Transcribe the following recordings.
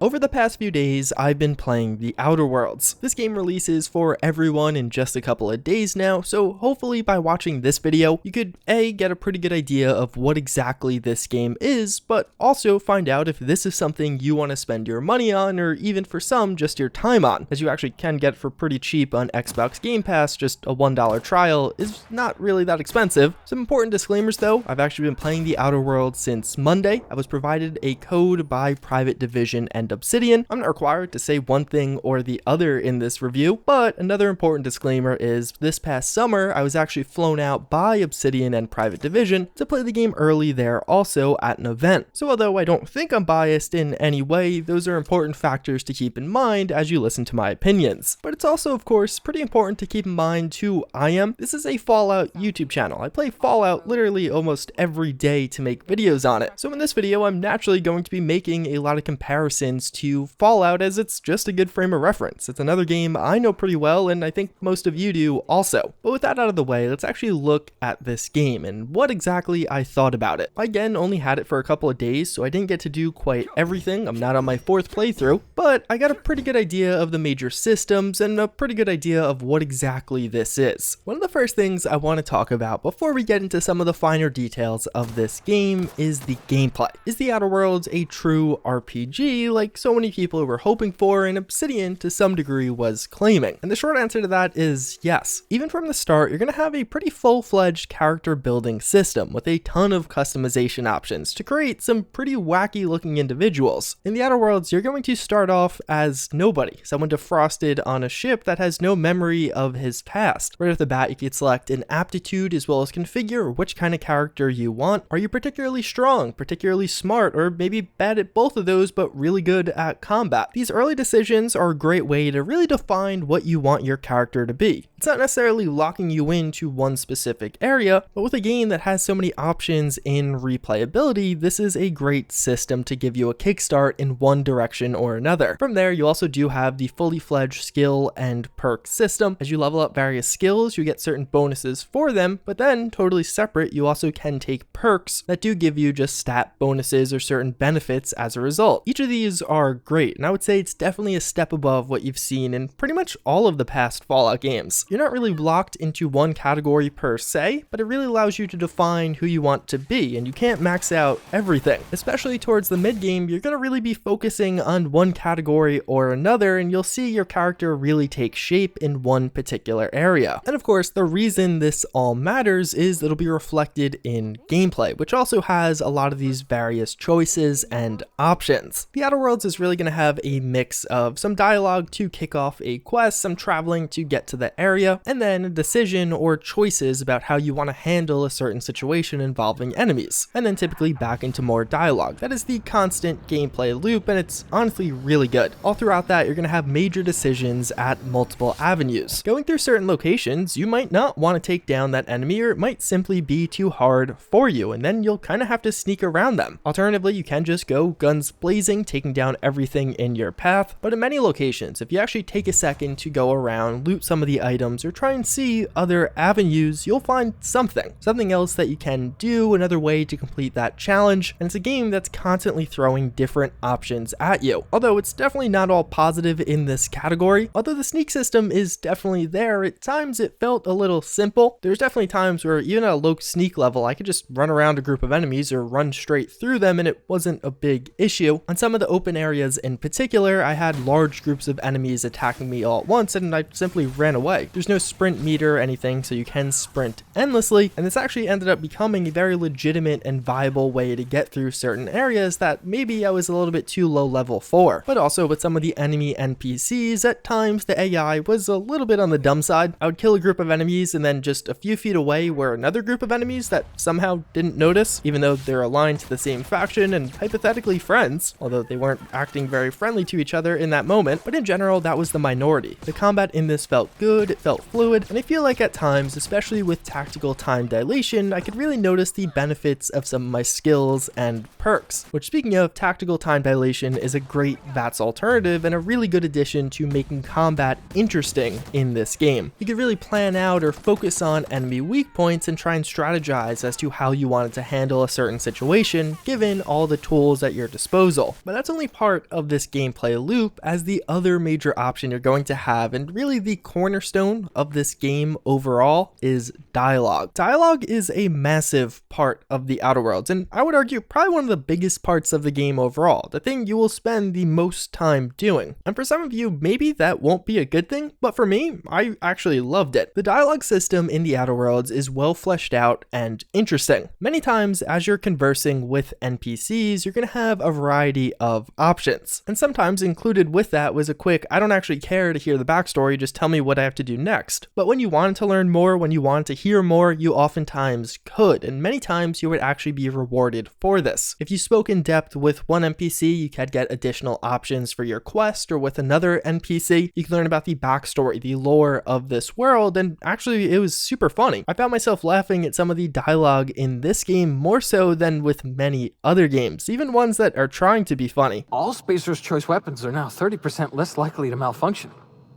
Over the past few days, I've been playing The Outer Worlds. This game releases for everyone in just a couple of days now, so hopefully by watching this video, you could A, get a pretty good idea of what exactly this game is, but also find out if this is something you want to spend your money on, or even for some, just your time on, as you actually can get for pretty cheap on Xbox Game Pass. Just a $1 trial is not really that expensive. Some important disclaimers though: I've actually been playing The Outer Worlds since Monday. I was provided a code by Private Division and Obsidian. I'm not required to say one thing or the other in this review, but another important disclaimer is this past summer I was actually flown out by Obsidian and Private Division to play the game early there also at an event. So although I don't think I'm biased in any way, those are important factors to keep in mind as you listen to my opinions. But it's also of course pretty important to keep in mind who I am. This is a Fallout YouTube channel. I play Fallout literally almost every day to make videos on it. So in this video I'm naturally going to be making a lot of comparisons to Fallout, as it's just a good frame of reference. It's another game I know pretty well, and I think most of you do also. But with that out of the way, let's actually look at this game and what exactly I thought about it. I again only had it for a couple of days, so I didn't get to do quite everything. I'm not on my 4th playthrough, but I got a pretty good idea of the major systems and a pretty good idea of what exactly this is. One of the first things I want to talk about before we get into some of the finer details of this game is the gameplay. Is The Outer Worlds a true RPG like so many people were hoping for and Obsidian to some degree was claiming? And the short answer to that is yes. Even from the start, you're going to have a pretty full-fledged character building system with a ton of customization options to create some pretty wacky looking individuals. In The Outer Worlds, you're going to start off as nobody, someone defrosted on a ship that has no memory of his past. Right off the bat, you can select an aptitude as well as configure which kind of character you want. Are you particularly strong, particularly smart, or maybe bad at both of those but really good at combat? These early decisions are a great way to really define what you want your character to be. It's not necessarily locking you into one specific area, but with a game that has so many options in replayability, this is a great system to give you a kickstart in one direction or another. From there, you also do have the fully fledged skill and perk system. As you level up various skills, you get certain bonuses for them, but then totally separate, you also can take perks that do give you just stat bonuses or certain benefits as a result. Each of these are great, and I would say it's definitely a step above what you've seen in pretty much all of the past Fallout games. You're not really locked into one category per se, but it really allows you to define who you want to be, and you can't max out everything. Especially towards the mid game, you're going to really be focusing on one category or another, and you'll see your character really take shape in one particular area. And of course, the reason this all matters is that it'll be reflected in gameplay, which also has a lot of these various choices and options. The Outer Worlds is really going to have a mix of some dialogue to kick off a quest, some traveling to get to the area, and then a decision or choices about how you want to handle a certain situation involving enemies, and then typically back into more dialogue. That is the constant gameplay loop, and it's honestly really good. All throughout that, you're going to have major decisions at multiple avenues. Going through certain locations, you might not want to take down that enemy, or it might simply be too hard for you, and then you'll kind of have to sneak around them. Alternatively, you can just go guns blazing, taking down everything in your path. But in many locations, if you actually take a second to go around, loot some of the items, or try and see other avenues, you'll find something else that you can do, another way to complete that challenge. And it's a game that's constantly throwing different options at you. Although it's definitely not all positive in this category. Although the sneak system is definitely there, at times it felt a little simple. There's definitely times where even at a low sneak level, I could just run around a group of enemies or run straight through them and it wasn't a big issue. On some of the open areas in particular, I had large groups of enemies attacking me all at once and I simply ran away. There's no sprint meter or anything, so you can sprint endlessly, and this actually ended up becoming a very legitimate and viable way to get through certain areas that maybe I was a little bit too low level for. But also with some of the enemy NPCs, at times the AI was a little bit on the dumb side. I would kill a group of enemies and then just a few feet away were another group of enemies that somehow didn't notice, even though they're aligned to the same faction and hypothetically friends, although they weren't acting very friendly to each other in that moment. But in general, that was the minority. The combat in this felt good, it felt fluid, and I feel like at times, especially with tactical time dilation, I could really notice the benefits of some of my skills and perks. Which, speaking of, tactical time dilation is a great VATS alternative and a really good addition to making combat interesting in this game. You could really plan out or focus on enemy weak points and try and strategize as to how you wanted to handle a certain situation, given all the tools at your disposal. But that's only part of this gameplay loop as the other major option you're going to have, and really the cornerstone of this game overall, is dialogue. Dialogue is a massive part of the Outer Worlds, and I would argue probably one of the biggest parts of the game overall, the thing you will spend the most time doing. And for some of you, maybe that won't be a good thing, but for me, I actually loved it. The dialogue system in the Outer Worlds is well fleshed out and interesting. Many times as you're conversing with NPCs, you're going to have a variety of options. And sometimes included with that was a quick, I don't actually care to hear the backstory, just tell me what I have to do next. But when you wanted to learn more, when you wanted to hear more, you oftentimes could, and many times you would actually be rewarded for this. If you spoke in depth with one NPC, you could get additional options for your quest, or with another NPC, you can learn about the backstory, the lore of this world, and actually it was super funny. I found myself laughing at some of the dialogue in this game more so than with many other games, even ones that are trying to be funny. All Spacer's Choice weapons are now 30% less likely to malfunction.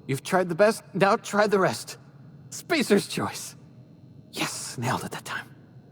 You've tried the best, now try the rest. Spacer's Choice. Yes, nailed it that time.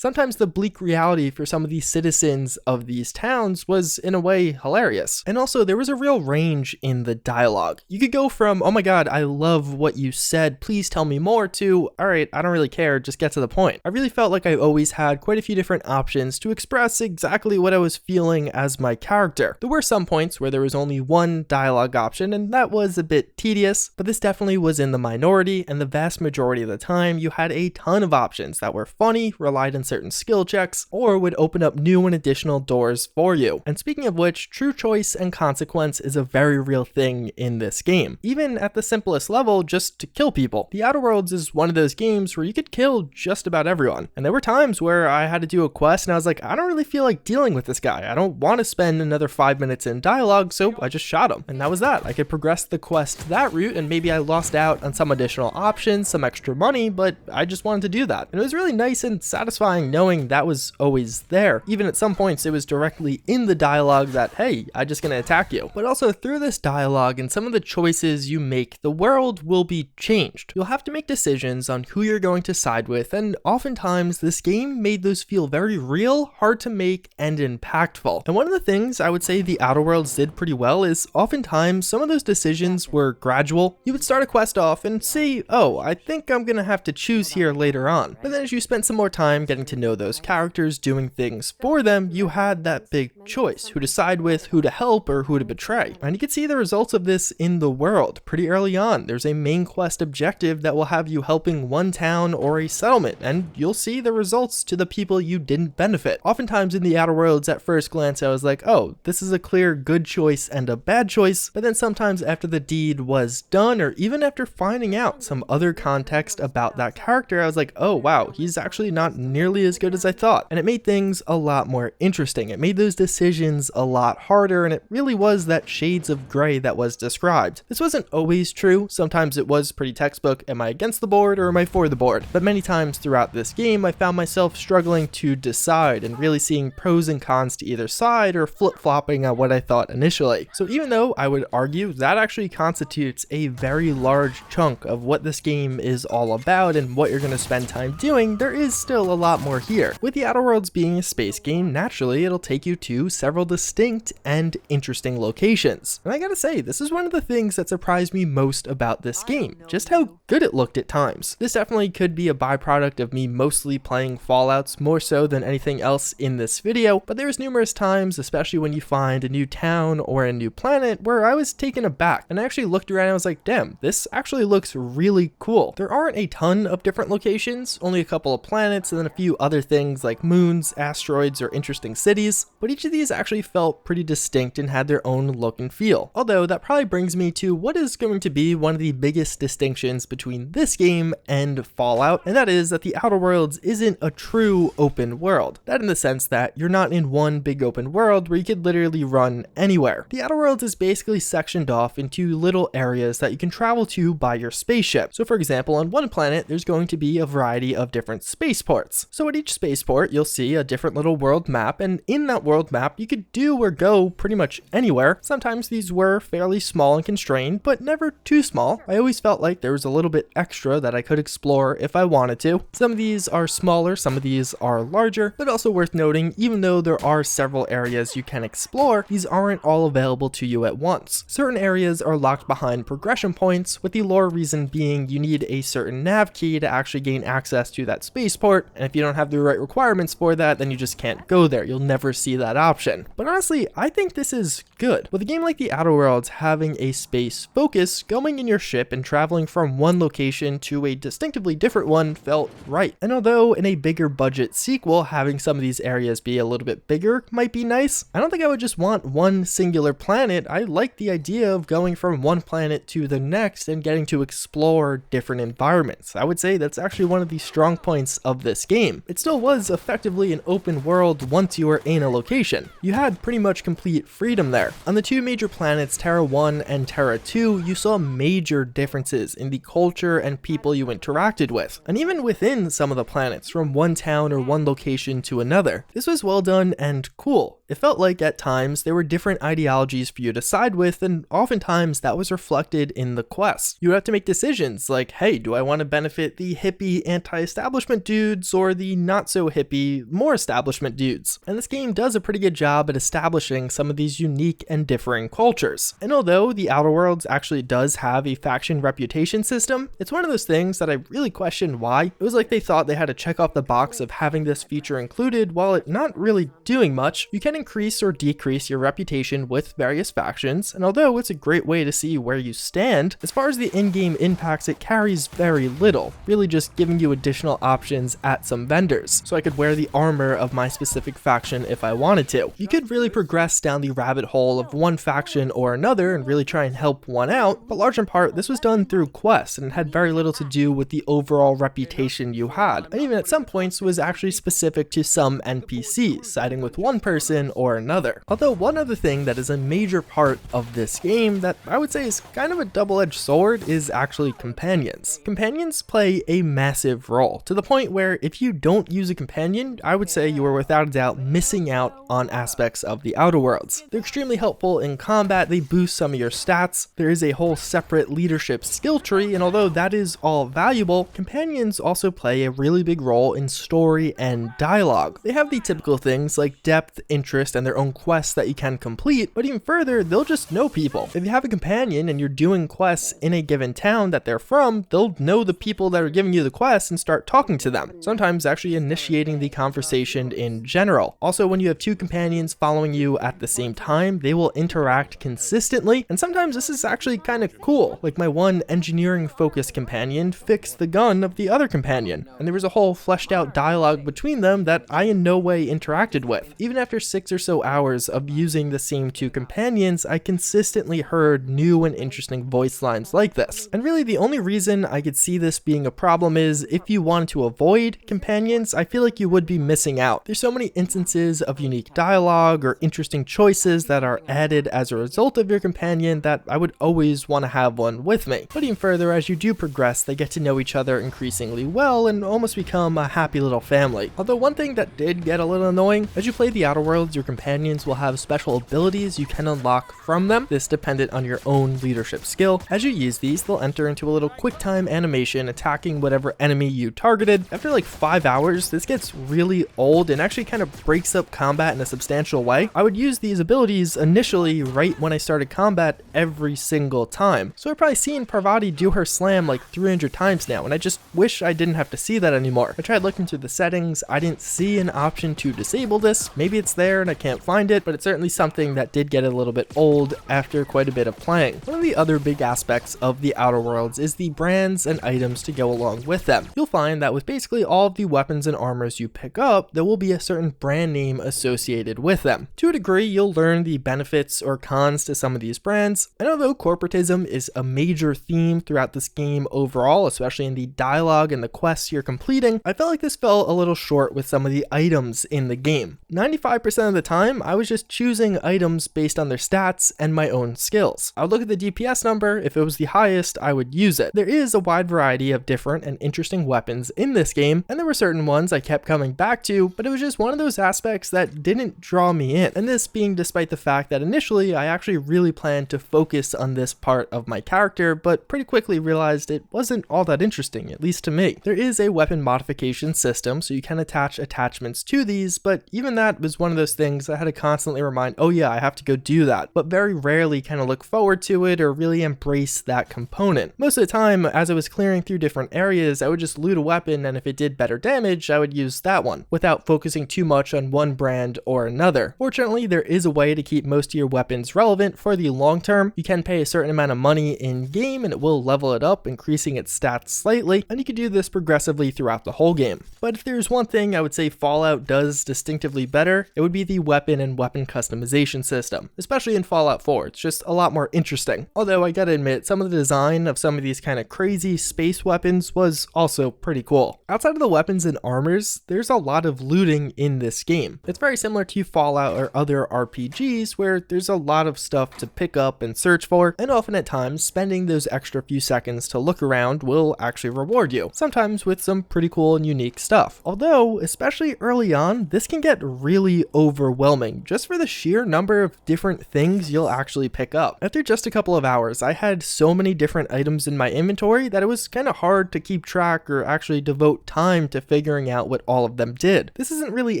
Sometimes the bleak reality for some of the citizens of these towns was in a way hilarious. And also there was a real range in the dialogue. You could go from, oh my god, I love what you said, please tell me more, to, alright, I don't really care, just get to the point. I really felt like I always had quite a few different options to express exactly what I was feeling as my character. There were some points where there was only one dialogue option, and that was a bit tedious, but this definitely was in the minority, and the vast majority of the time you had a ton of options that were funny, relied on certain skill checks, or would open up new and additional doors for you. And speaking of which, true choice and consequence is a very real thing in this game. Even at the simplest level, just to kill people. The Outer Worlds is one of those games where you could kill just about everyone. And there were times where I had to do a quest and I was like, I don't really feel like dealing with this guy. I don't want to spend another 5 minutes in dialogue, so I just shot him. And that was that. I could progress the quest that route, and maybe I lost out on some additional options, some extra money, but I just wanted to do that. And it was really nice and satisfying knowing that was always there. Even at some points it was directly in the dialogue that, hey, I'm just gonna attack you. But also through this dialogue and some of the choices you make, the world will be changed. You'll have to make decisions on who you're going to side with, and oftentimes this game made those feel very real, hard to make, and impactful. And one of the things I would say the Outer Worlds did pretty well is oftentimes some of those decisions were gradual. You would start a quest off and see, oh, I think I'm gonna have to choose here later on. But then as you spent some more time getting to know those characters, doing things for them, you had that big choice, who to side with, who to help, or who to betray. And you can see the results of this in the world pretty early on. There's a main quest objective that will have you helping one town or a settlement, and you'll see the results to the people you didn't benefit. Oftentimes in the Outer Worlds, at first glance, I was like, oh, this is a clear good choice and a bad choice, but then sometimes after the deed was done, or even after finding out some other context about that character, I was like, oh wow, he's actually not nearly as good as I thought. And it made things a lot more interesting. It made those decisions a lot harder, and it really was that shades of gray that was described. This wasn't always true. Sometimes it was pretty textbook, am I against the board or am I for the board? But many times throughout this game, I found myself struggling to decide and really seeing pros and cons to either side, or flip-flopping on what I thought initially. So even though I would argue that actually constitutes a very large chunk of what this game is all about and what you're going to spend time doing, there is still a lot more here. With the Outer Worlds being a space game, naturally it'll take you to several distinct and interesting locations. And I gotta say, this is one of the things that surprised me most about this game, just how good it looked at times. This definitely could be a byproduct of me mostly playing Fallouts more so than anything else in this video, but there's numerous times, especially when you find a new town or a new planet, where I was taken aback and I actually looked around and I was like, damn, this actually looks really cool. There aren't a ton of different locations, only a couple of planets and then a few other things like moons, asteroids, or interesting cities, but each of these actually felt pretty distinct and had their own look and feel. Although that probably brings me to what is going to be one of the biggest distinctions between this game and Fallout, and that is that the Outer Worlds isn't a true open world. That in the sense that you're not in one big open world where you could literally run anywhere. The Outer Worlds is basically sectioned off into little areas that you can travel to by your spaceship. So for example, on one planet, there's going to be a variety of different spaceports. So at each spaceport, you'll see a different little world map, and in that world map, you could do or go pretty much anywhere. Sometimes these were fairly small and constrained, but never too small. I always felt like there was a little bit extra that I could explore if I wanted to. Some of these are smaller, some of these are larger, but also worth noting, even though there are several areas you can explore, these aren't all available to you at once. Certain areas are locked behind progression points, with the lore reason being you need a certain nav key to actually gain access to that spaceport, and if you don't have the right requirements for that, then you just can't go there. You'll never see that option. But honestly, I think this is good. With a game like the Outer Worlds having a space focus, going in your ship and traveling from one location to a distinctively different one felt right. And although in a bigger budget sequel, having some of these areas be a little bit bigger might be nice, I don't think I would just want one singular planet. I like the idea of going from one planet to the next and getting to explore different environments. I would say that's actually one of the strong points of this game. It still was effectively an open world once you were in a location. You had pretty much complete freedom there. On the two major planets, Terra 1 and Terra 2, you saw major differences in the culture and people you interacted with, and even within some of the planets, from one town or one location to another. This was well done and cool. It felt like at times there were different ideologies for you to side with, and oftentimes that was reflected in the quest. You would have to make decisions like, hey, do I want to benefit the hippie anti-establishment dudes or the not so hippie, more establishment dudes? And this game does a pretty good job at establishing some of these unique and differing cultures. And although the Outer Worlds actually does have a faction reputation system, it's one of those things that I really question why. It was like they thought they had to check off the box of having this feature included while it not really doing much. You can increase or decrease your reputation with various factions, and although it's a great way to see where you stand, as far as the in-game impacts, it carries very little, really just giving you additional options at some vendors, so I could wear the armor of my specific faction if I wanted to. You could really progress down the rabbit hole of one faction or another and really try and help one out, but large in part, this was done through quests and had very little to do with the overall reputation you had, and even at some points was actually specific to some NPCs, siding with one person or another. Although one other thing that is a major part of this game that I would say is kind of a double-edged sword is actually companions. Companions play a massive role, to the point where if you don't use a companion, I would say you are without a doubt missing out on aspects of the Outer Worlds. They're extremely helpful in combat, they boost some of your stats, there is a whole separate leadership skill tree, and although that is all valuable, companions also play a really big role in story and dialogue. They have the typical things like depth, interest, and their own quests that you can complete, but even further, they'll just know people. If you have a companion and you're doing quests in a given town that they're from, they'll know the people that are giving you the quests and start talking to them, sometimes actually initiating the conversation in general. Also, when you have two companions following you at the same time, they will interact consistently, and sometimes this is actually kind of cool. Like my one engineering focused companion fixed the gun of the other companion, and there was a whole fleshed out dialogue between them that I in no way interacted with. Even after 6 or so hours of using the same two companions, I consistently heard new and interesting voice lines like this. And really the only reason I could see this being a problem is if you wanted to avoid companions, I feel like you would be missing out. There's so many instances of unique dialogue or interesting choices that are added as a result of your companion that I would always want to have one with me. But even further, as you do progress, they get to know each other increasingly well and almost become a happy little family. Although one thing that did get a little annoying, as you play the Outer Worlds, your companions will have special abilities you can unlock from them, this dependent on your own leadership skill. As you use these, they'll enter into a little quick time animation attacking whatever enemy you targeted. After like 5 hours, this gets really old and actually kind of breaks up combat in a substantial way. I would use these abilities initially right when I started combat every single time. So I've probably seen Parvati do her slam like 300 times now, and I just wish I didn't have to see that anymore. I tried looking through the settings, I didn't see an option to disable this. Maybe it's there and I can't find it, but it's certainly something that did get a little bit old after quite a bit of playing. One of the other big aspects of the Outer Worlds is the brands and items to go along with them. You'll find that with basically all of the weapons and armors you pick up, there will be a certain brand name associated with them. To a degree, you'll learn the benefits or cons to some of these brands. And although corporatism is a major theme throughout this game overall, especially in the dialogue and the quests you're completing, I felt like this fell a little short with some of the items in the game. 95% of the time, I was just choosing items based on their stats and my own skills. I would look at the DPS number. If it was the highest, I would use it. There is a wide variety of different and interesting weapons in this game, and there were certain ones I kept coming back to, but it was just one of those aspects that didn't draw me in. And this being despite the fact that initially I actually really planned to focus on this part of my character, but pretty quickly realized it wasn't all that interesting, at least to me. There is a weapon modification system, so you can attach attachments to these, but even that was one of those things I had to constantly remind, oh yeah, I have to go do that, but very rarely kind of look forward to it or really embrace that component. Most of the time, as I was clearing through different areas, I would just loot a weapon, and if it did better damage, I would use that one, without focusing too much on one brand or another. Fortunately, there is a way to keep most of your weapons relevant for the long term. You can pay a certain amount of money in game, and it will level it up, increasing its stats slightly, and you can do this progressively throughout the whole game. But if there's one thing I would say Fallout does distinctively better, it would be the weapon and weapon customization system, especially in Fallout 4. It's just a lot more interesting. Although I gotta admit, some of the design of some of these kind of crazy space weapons was also pretty cool. Outside of the weapons and armors, there's a lot of looting in this game. It's very similar to Fallout or other RPGs where there's a lot of stuff to pick up and search for, and often at times spending those extra few seconds to look around will actually reward you, sometimes with some pretty cool and unique stuff. Although, especially early on, this can get really overwhelming just for the sheer number of different things you'll actually pick up. After just a couple of hours, I had so many different items in my inventory that it was kind of hard to keep track or actually devote time to figuring out what all of them did. This isn't really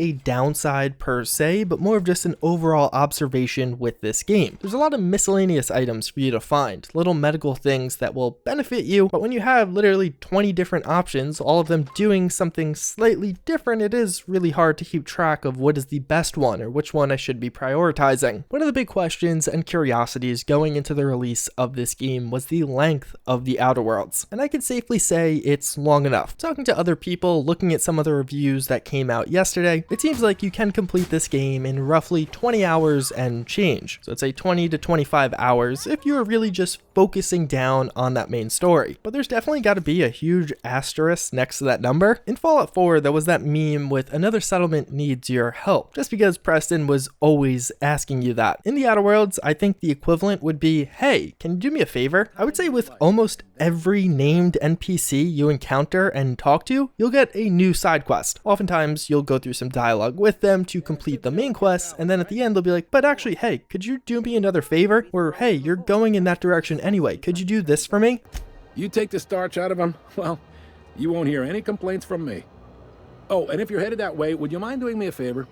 a downside per se, but more of just an overall observation with this game. There's a lot of miscellaneous items for you to find, little medical things that will benefit you, but when you have literally 20 different options, all of them doing something slightly different, it is really hard to keep track of what is the best one or which one I should be prioritizing. One of the big questions and curiosities going into the release of this game was the length of the Outer Worlds, and I can safely say it's long enough. Talking to other people, looking at some of the reviews that came out yesterday, it seems like you can complete this game in roughly 20 hours and change. So it's a 20 to 25 hours if you are really just focusing down on that main story. But there's definitely got to be a huge asterisk next to that number. In Fallout 4, there was that meme with another settlement needs your help, just because Preston was always asking you that. In the Outer Worlds, I think the equivalent would be, hey, can you do me a favor? I would say with almost every named NPC you encounter and talk to, you'll get a new side quest. Oftentimes, you'll go through some dialogue with them to complete the main quest, and then at the end they'll be like, but actually, hey, could you do me another favor? Or, hey, you're going in that direction anyway, could you do this for me? You take the starch out of them, well, you won't hear any complaints from me. Oh, and if you're headed that way, would you mind doing me a favor?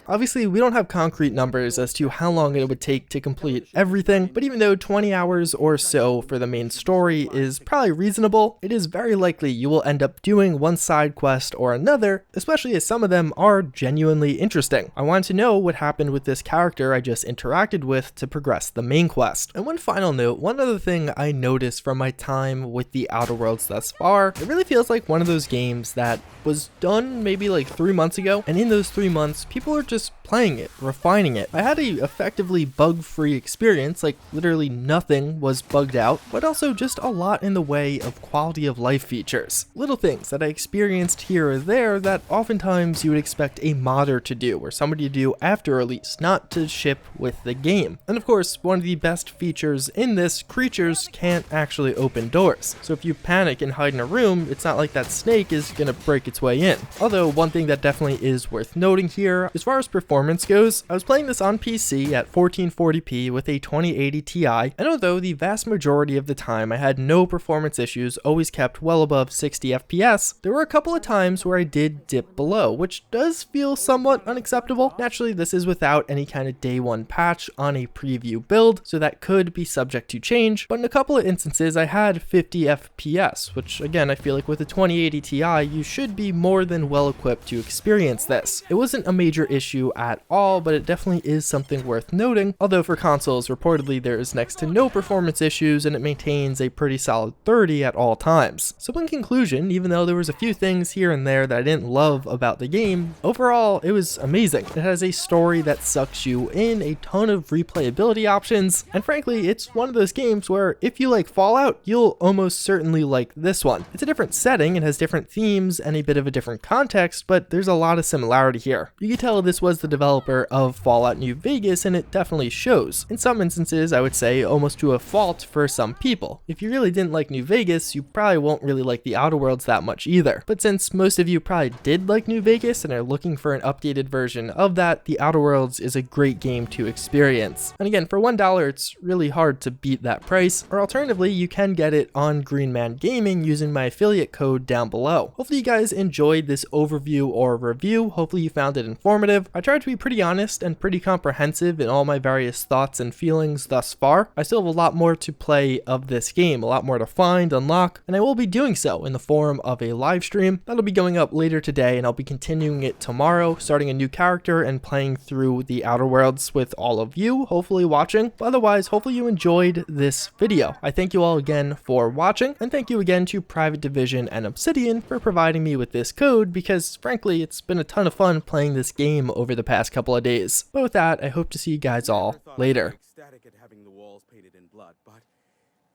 Obviously, we don't have concrete numbers as to how long it would take to complete everything, but even though 20 hours or so for the main story is probably reasonable, it is very likely you will end up doing one side quest or another, especially as some of them are genuinely interesting. I wanted to know what happened with this character I just interacted with to progress the main quest. And one final note, one other thing I noticed from my time with the Outer Worlds thus far, it really feels like one of those games that was done maybe like 3 months ago, and in those 3 months, people are just playing it, refining it. I had a effectively bug-free experience, like literally nothing was bugged out, but also just a lot in the way of quality of life features. Little things that I experienced here or there that oftentimes you would expect a modder to do, or somebody to do after release, not to ship with the game. And of course, one of the best features in this, creatures can't actually open doors. So if you panic and hide in a room, it's not like that snake is gonna break its way in. Although one thing that definitely is worth noting here, as far as performance goes, I was playing this on PC at 1440p with a 2080 Ti, and although the vast majority of the time I had no performance issues, always kept well above 60 FPS, there were a couple of times where I did dip below, which does feel somewhat unacceptable. Naturally, this is without any kind of day one patch on a preview build, so that could be subject to change, but in a couple of instances I had 50 FPS, which again I feel like with a 2080 Ti you should be more than well equipped to experience this. It wasn't a major issue issue at all, but it definitely is something worth noting. Although for consoles, reportedly there is next to no performance issues and it maintains a pretty solid 30 at all times. So in conclusion, even though there was a few things here and there that I didn't love about the game, overall it was amazing. It has a story that sucks you in, a ton of replayability options, and frankly it's one of those games where if you like Fallout, you'll almost certainly like this one. It's a different setting, it has different themes and a bit of a different context, but there's a lot of similarity here. You can tell this was the developer of Fallout New Vegas, and it definitely shows. In some instances, I would say almost to a fault for some people. If you really didn't like New Vegas, you probably won't really like the Outer Worlds that much either. But since most of you probably did like New Vegas and are looking for an updated version of that, the Outer Worlds is a great game to experience. And again, for $1, it's really hard to beat that price, or alternatively, you can get it on Green Man Gaming using my affiliate code down below. Hopefully you guys enjoyed this overview or review. Hopefully you found it informative. I tried to be pretty honest and pretty comprehensive in all my various thoughts and feelings thus far. I still have a lot more to play of this game, a lot more to find, unlock, and I will be doing so in the form of a live stream. That'll be going up later today, and I'll be continuing it tomorrow, starting a new character and playing through the Outer Worlds with all of you, hopefully watching. But otherwise, hopefully you enjoyed this video. I thank you all again for watching, and thank you again to Private Division and Obsidian for providing me with this code, because frankly, it's been a ton of fun playing this game over the past couple of days. But with that, I hope to see you guys all later. Ecstatic at having the walls painted in blood, but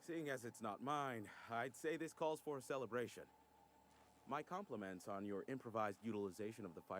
seeing as it's not mine, I'd say this calls for a celebration. My compliments on your improvised utilization of the fire.